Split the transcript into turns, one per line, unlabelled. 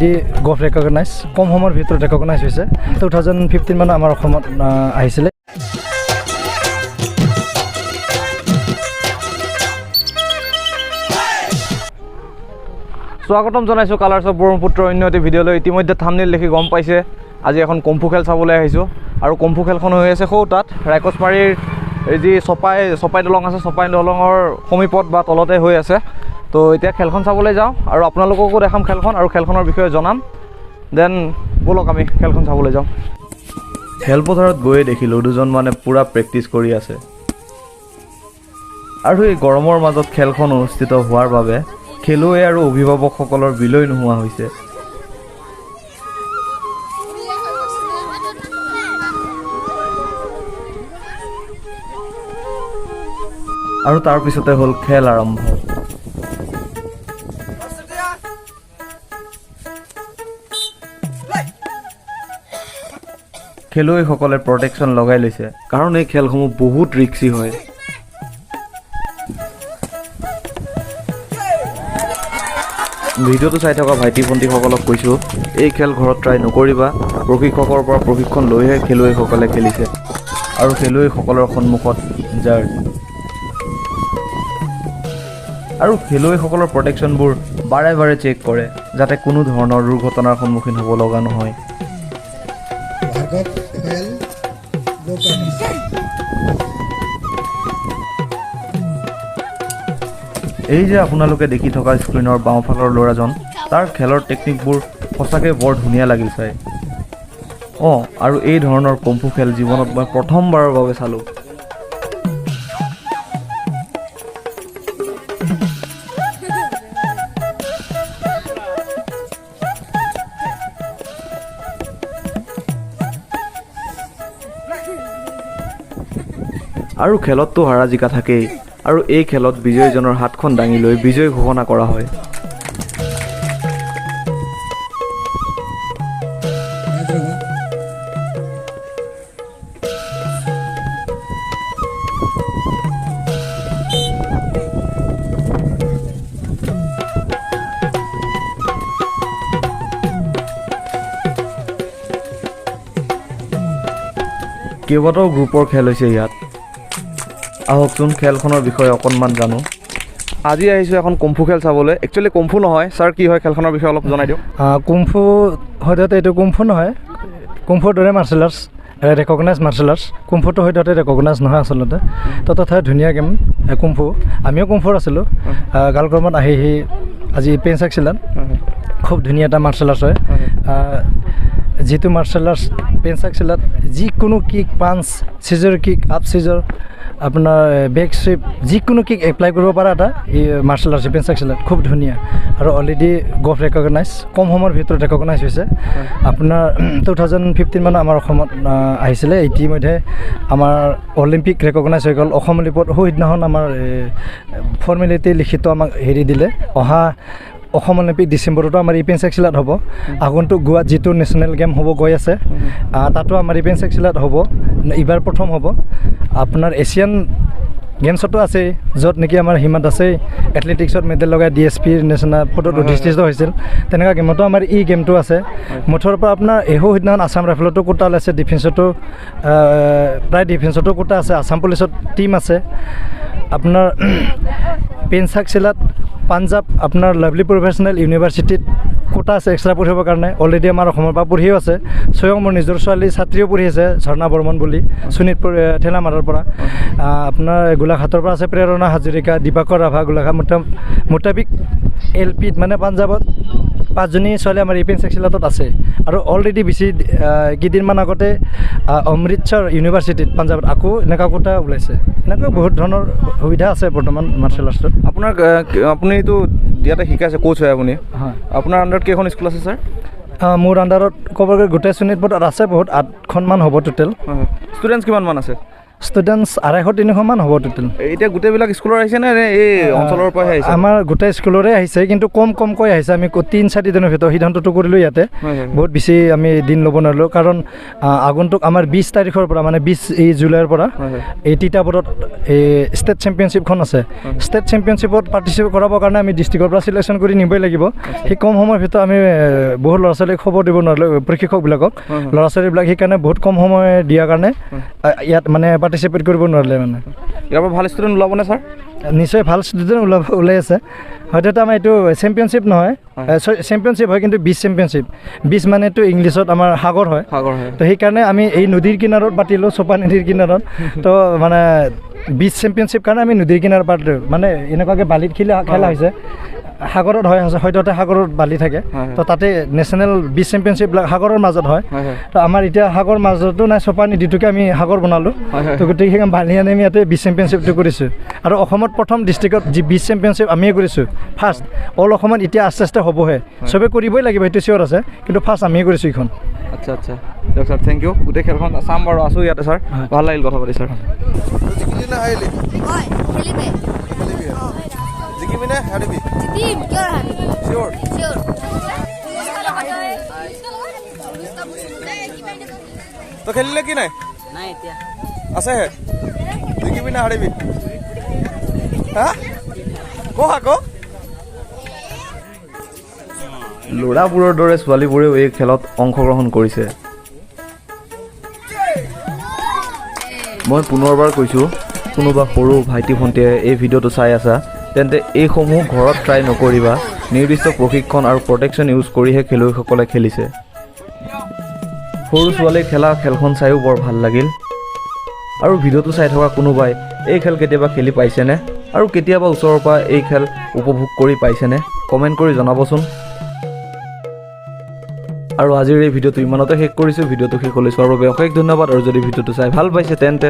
Already gov recognise কম সময়ৰ ভিতৰত recognise হৈছে 2015 মানত আমাৰ অসমত আহিছিলে
স্বাগতম জনাইছোঁ কালাৰ্ছ অফ ব্ৰহ্মপুত্ৰ অন্য এটি ভিডিঅ'লৈ ইতিমধ্যে থাম্বনেইল দেখি গম পাইছে আজি এখন কম্ফু খেল চাবলৈ আহিছোঁ আৰু কম্ফু খেলখন হৈ আছে সৌ তাত ৰাইকচমাৰীৰ এই যি চপাই দলং আছে চপাই দলঙৰ সমীপত বা তলতে হৈ আছে তো এতিয়া খেলখন চাবলৈ যাওঁ আৰু আপোনালোককো দেখাম খেলখন আৰু খেলখনৰ বিষয়ে জনাম দেন বলক আমি খেলখন চাবলৈ যাওঁ খেলপথাৰত গৈয়ে দেখিলোঁ দুজন মানে পূৰা প্ৰেক্টিছ কৰি আছে আৰু এই গৰমৰ মাজত খেলখন অনুষ্ঠিত হোৱাৰ বাবে খেলুৱৈ আৰু অভিভাৱকসকলৰ বিলৈ নোহোৱা হৈছে আৰু তাৰ পিছতে হ'ল খেল আৰম্ভ খেলুৱৈসকলে প্ৰটেকশ্যন লগাই লৈছে কাৰণ এই খেলসমূহ বহুত ৰিস্কি হয় ভিডিঅ'টো চাই থকা ভাইটি ভণ্টিসকলক কৈছোঁ এই খেল ঘৰত ট্ৰাই নকৰিবা প্ৰশিক্ষকৰ পৰা প্ৰশিক্ষণ লৈহে খেলুৱৈসকলে খেলিছে আৰু খেলুৱৈসকলৰ সন্মুখত জাৰ আৰু খেলুৱৈসকলৰ প্ৰটেকশ্যনবোৰ বাৰে বাৰে চেক কৰে যাতে কোনো ধৰণৰ দুৰ্ঘটনাৰ সন্মুখীন হ'ব লগা নহয় এই যে আপোনালোকে দেখি থকা স্ক্ৰীনৰ বাওঁফালৰ ল'ৰাজন তাৰ খেলৰ টেকনিকবোৰ সঁচাকৈ বৰ ধুনীয়া লাগিল চাই আৰু এই ধৰণৰ কম্ফু খেল জীৱনত মই প্ৰথমবাৰৰ বাবে চালোঁ আৰু খেলততো হাৰা জিকা থাকেই আৰু এই খেলত বিজয়ীজনৰ হাতখন দাঙি লৈ বিজয় ঘোষণা কৰা হয় কেইবাটাও গ্ৰুপৰ খেল হৈছে ইয়াত আহকচোন খেলখনৰ বিষয়ে অকণমান জানো আজি আহিছোঁ এখন কম্ফু খেল চাবলৈ একচুৱেলি কম্ফু নহয় ছাৰ কি হয় খেলখনৰ বিষয়ে অলপ জনাই দিয়ক
কুম্ফু সদ্যহতে এইটো কুম্ফু নহয় কুম্ফুৰ দৰে martial arts recognise martial arts কুম্ফুটো সদ্যহতে ৰেকগনাইজ নহয় আচলতে তো তথাপি ধুনীয়া গেম কুম্ফু আমিও কুম্ফুৰ আছিলোঁ গালগ্ৰামত আহি আজি পেঞ্চ এক্সিলেণ্ট খুব ধুনীয়া এটা মাৰ্চেল আৰ্টছ হয় যিটো মাৰ্চেল আৰ্টছ পেঞ্চ এক্সিলেণ্ট যিকোনো কিক পাঞ্চ চিজৰ কিক আপ চিজৰ আপোনাৰ বেক চুইপ যিকোনো কিক এপ্লাই কৰিব পৰা এটা এই মাৰ্চেল আৰ্টছ পেঞ্চ এক্সিলেণ্ট খুব ধুনীয়া আৰু অলৰেডি গভ ৰেকগনাইজ কম সময়ৰ ভিতৰত ৰেকগনাইজ হৈছে আপোনাৰ 2015 মানত আমাৰ অসমত আহিছিলে ইতিমধ্যে আমাৰ অলিম্পিক ৰেকগনাইজ হৈ গ'ল অসম অলিম্পিকত সেইদিনাখন আমাৰ ফৰ্মেলিটি লিখিত আমাক হেৰি দিলে অহা অসম অলিম্পিক ডিচেম্বৰতো আমাৰ এই পেঞ্চ এক্সিলেণ্ট হ'ব আগন্তুক গোৱাত যিটো নেশ্যনেল গেম হ'ব গৈ আছে তাতো আমাৰ এই পেঞ্চ এক্সিলেণ্ট হ'ব এইবাৰ প্ৰথম হ'ব আপোনাৰ এছিয়ান গেমছতো আছে য'ত নেকি আমাৰ হিমা দাসেই এথলেটিক্সত মেডেল লগাই DSPৰ নেশ্যনেল পদত অধিষ্ঠিত হৈছিল তেনেকুৱা গেমতো আমাৰ এই গেমটো আছে মুঠৰ পৰা আপোনাৰ সেইদিনাখন আছাম ৰাইফলতো কোটা ওলাইছে ডিফেন্সতো প্ৰায় ডিফেন্সতো কোটা আছে আছাম পুলিচত টীম আছে আপোনাৰ পেঞ্চ এক্সিলেণ্ট পাঞ্জাৱ আপোনাৰ লাভলি প্ৰফেচনেল ইউনিভাৰ্চিটিত কোটা আছে এক্সট্ৰা পঢ়িবৰ কাৰণে অলৰেডি আমাৰ অসমৰ পৰা পঢ়িও আছে স্বয়ং মোৰ নিজৰ ছোৱালী ছাত্ৰীও পঢ়ি আছে ঝৰ্ণা বৰ্মন বুলি শোণিতপুৰ ঠেলামাৰাৰ পৰা আপোনাৰ গোলাঘাটৰ পৰা আছে প্ৰেৰণা হাজৰিকা দিবাকৰ ৰাভা গোলাঘাট মোটাবিক LPত মানে পাঞ্জাৱত 5জনী ছোৱালী আমাৰ এই পেঞ্চ এক্সিলেণ্টত আছে আৰু অলৰেডি বেছি কেইদিনমান আগতে অমৃতসৰ ইউনিভাৰ্চিটিত পাঞ্জাৱত আকৌ এনেকুৱা কোটা ওলাইছে এনেকুৱা বহুত ধৰণৰ সুবিধা আছে বৰ্তমান মাৰ্চেল আৰ্টছত
আপুনিতো ইয়াতে শিকাইছে কোচ হয় আপুনি
হয়
আপোনাৰ আণ্ডাৰত কেইখন স্কুল আছে ছাৰ
মোৰ আণ্ডাৰত ক'ব গ'লে গোটেই শোণিতপুৰত আছে বহুত 8খনমান হ'ব টোটেল
ষ্টুডেণ্টছ কিমানমান আছে
ষ্টুডেণ্টছ 250-300 মান হ'ব টোটেল।
এতিয়া গোটেইবিলাক স্কুলৰ আহিছে নে এই অঞ্চলৰ পৰাহে আহিছে?
আমাৰ গোটেই স্কুলৰে আহিছে, কিন্তু কমকৈ আহিছে। আমি 3-4 দিনৰ ভিতৰত সিদ্ধান্তটো কৰিলোঁ ইয়াতে। বহুত বেছি আমি দিন ল'ব নোৱাৰিলোঁ, কাৰণ আগন্তুক আমাৰ 20 তাৰিখৰ পৰা মানে 20 জুলাইৰ পৰা এই তিতাবৰত এই ষ্টেট চেম্পিয়নশ্বিপখন আছে। ষ্টেট চেম্পিয়নশ্বিপত পাৰ্টিচিপেট কৰাবৰ কাৰণে আমি ডিষ্ট্ৰিক্টৰ পৰা চিলেকশ্যন কৰি নিবই লাগিব। সেই কম সময়ৰ ভিতৰত আমি বহুত ল'ৰা ছোৱালীক খবৰ দিব নোৱাৰিলোঁ, প্ৰশিক্ষকবিলাকক ল'ৰা ছোৱালীবিলাক সেইকাৰণে বহুত কম সময় দিয়াৰ কাৰণে ইয়াত মানে পাৰ্টিচিপেট কৰিব নোৱাৰিলে। মানে
ইয়াৰ পৰা ভাল ষ্টুডেণ্ট ওলাবনে ছাৰ?
নিশ্চয় ভাল ষ্টুডেণ্ট ওলাই আছে। হয়তো আমাৰ এইটো চেম্পিয়নশ্বিপ নহয়, চেম্পিয়নশ্বিপ হয়, কিন্তু 20 চেম্পিয়নশ্বিপ। 20 মানেতো ইংলিছত আমাৰ সাগৰ হয়। তো সেইকাৰণে আমি এই নদীৰ কিনাৰত পাতিলোঁ, চপা নদীৰ কিনাৰত। তো মানে 20 চেম্পিয়নশ্বিপ কাৰণে আমি নদীৰ কিনাৰত পাতিলোঁ। মানে এনেকুৱাকৈ বালিত খেলা হৈছে, সাগৰত হয়, হয়তো তাতে সাগৰত বালি থাকে। তো তাতে নেশ্যনেল 20 চেম্পিয়নশ্বিপবিলাক সাগৰৰ মাজত হয়। তো আমাৰ এতিয়া সাগৰ মাজতো নাই, চপা নদীটোকে আমি সাগৰ বনালোঁ। তো গোটেই বালি আনি আমি ইয়াতে 20 চেম্পিয়নশ্বিপটো কৰিছোঁ। আৰু অসমত প্ৰথম ডিষ্ট্ৰিক্টত যি 20 চেম্পিয়নশ্বিপ আমিয়ে কৰিছোঁ ফাৰ্ষ্ট। অল অসমত এতিয়া আস্তে আস্তে হ'বহে, চবেই কৰিবই লাগিব, সেইটো চিয়'ৰ আছে, কিন্তু ফাৰ্ষ্ট আমিয়ে কৰিছোঁ এইখন।
আচ্ছা আচ্ছা, দিয়ক ছাৰ, থেংক ইউ। গোটেই খেলখন চাম বাৰু, আছোঁ ইয়াতে ছাৰ, ভাল লাগিল কথা পাতি ছাৰ। তো খেলিলে কি নাই আছেহে, জিকিবি নে হাৰিবি? হা আকৌ ল'ৰাবোৰৰ দৰে ছোৱালীবোৰেও এই খেলত অংশগ্ৰহণ কৰিছে। মই পুনৰবাৰ কৈছোঁ, কোনোবা সৰু ভাইটি ভণ্টিয়ে এই ভিডিঅ'টো চাই আছা তেন্তে এইসমূহ ঘৰত ট্ৰাই নকৰিবা। নিৰ্দিষ্ট প্ৰশিক্ষণ আৰু প্ৰটেকশ্যন ইউজ কৰিহে খেলুৱৈসকলে খেলিছে। সৰু ছোৱালীয়ে খেলা খেলখন চায়ো বৰ ভাল লাগিল। আৰু ভিডিঅ'টো চাই থকা কোনোবাই এই খেল কেতিয়াবা খেলি পাইছেনে, আৰু কেতিয়াবা ওচৰৰ পৰা এই খেল উপভোগ কৰি পাইছেনে, কমেণ্ট কৰি জনাবচোন। আৰু আজিৰ এই ভিডিঅ'টো ইমানতে শেষ কৰিছোঁ। ভিডিঅ'টো শেষলৈ চোৱাৰ বাবে অশেষ ধন্যবাদ। আৰু যদি ভিডিঅ'টো চাই ভাল পাইছে তেন্তে